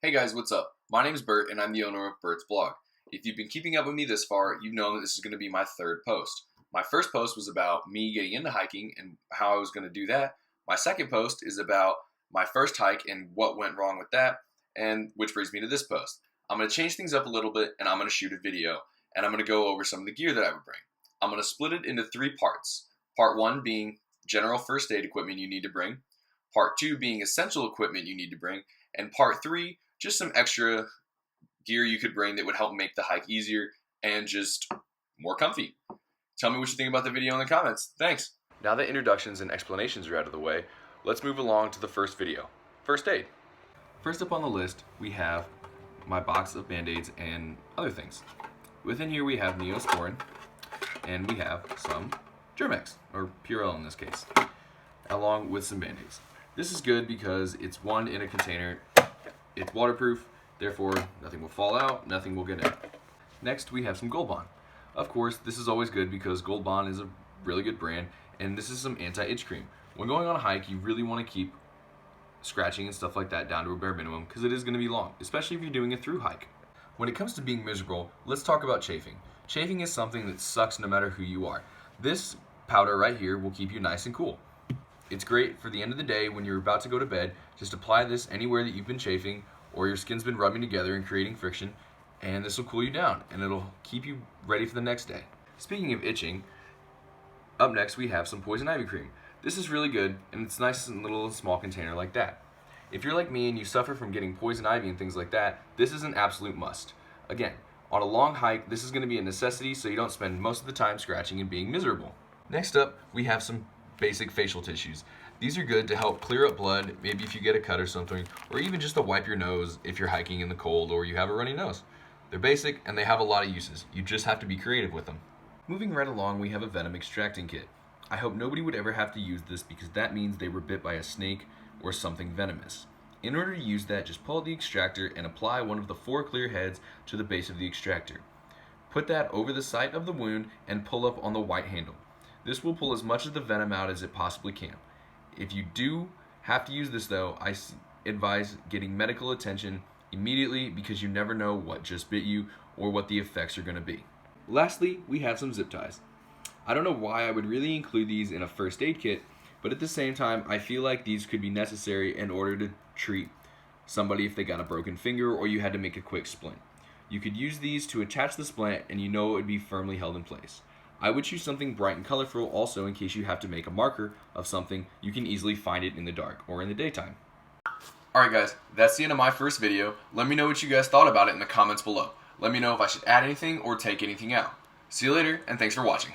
Hey guys, what's up? My name's Bert and I'm the owner of Bert's blog. If you've been keeping up with me this far, you've known that this is going to be my third post. My first post was about me getting into hiking and how I was going to do that. My second post is about my first hike and what went wrong with that, and which brings me to this post. I'm going to change things up a little bit and I'm going to shoot a video and I'm going to go over some of the gear that I would bring. I'm going to split it into three parts. Part one being general first aid equipment you need to bring. Part two being essential equipment you need to bring. And part three, just some extra gear you could bring that would help make the hike easier and just more comfy. Tell me what you think about the video in the comments. Thanks. Now that introductions and explanations are out of the way, let's move along to the first video. First aid. First up on the list, we have my box of Band-Aids and other things. Within here we have Neosporin, and we have some Germ-X, or Purell in this case, along with some Band-Aids. This is good because it's one in a container. It's waterproof, therefore nothing will fall out, nothing will get in. Next we have some Gold Bond. Of course, this is always good because Gold Bond is a really good brand, and this is some anti-itch cream. When going on a hike, you really want to keep scratching and stuff like that down to a bare minimum because it is going to be long, especially if you're doing a through hike. When it comes to being miserable, let's talk about chafing. Chafing is something that sucks no matter who you are. This powder right here will keep you nice and cool. It's great for the end of the day when you're about to go to bed. Just apply this anywhere that you've been chafing or your skin's been rubbing together and creating friction, and this will cool you down and it'll keep you ready for the next day. Speaking of itching, up next we have some Poison Ivy Cream. This is really good and it's nice in a little small container like that. If you're like me and you suffer from getting poison ivy and things like that, this is an absolute must. Again, on a long hike, this is going to be a necessity so you don't spend most of the time scratching and being miserable. Next up, we have some basic facial tissues. These are good to help clear up blood, maybe if you get a cut or something, or even just to wipe your nose if you're hiking in the cold or you have a runny nose. They're basic and they have a lot of uses. You just have to be creative with them. Moving right along, we have a venom extracting kit. I hope nobody would ever have to use this because that means they were bit by a snake or something venomous. In order to use that, just pull out the extractor and apply one of the 4 clear heads to the base of the extractor. Put that over the site of the wound and pull up on the white handle. This will pull as much of the venom out as it possibly can. If you do have to use this though, I advise getting medical attention immediately because you never know what just bit you or what the effects are going to be. Lastly, we have some zip ties. I don't know why I would really include these in a first aid kit, but at the same time, I feel like these could be necessary in order to treat somebody if they got a broken finger or you had to make a quick splint. You could use these to attach the splint and you know it would be firmly held in place. I would choose something bright and colorful also in case you have to make a marker of something, you can easily find it in the dark or in the daytime. Alright guys, that's the end of my first video. Let me know what you guys thought about it in the comments below. Let me know if I should add anything or take anything out. See you later, and thanks for watching.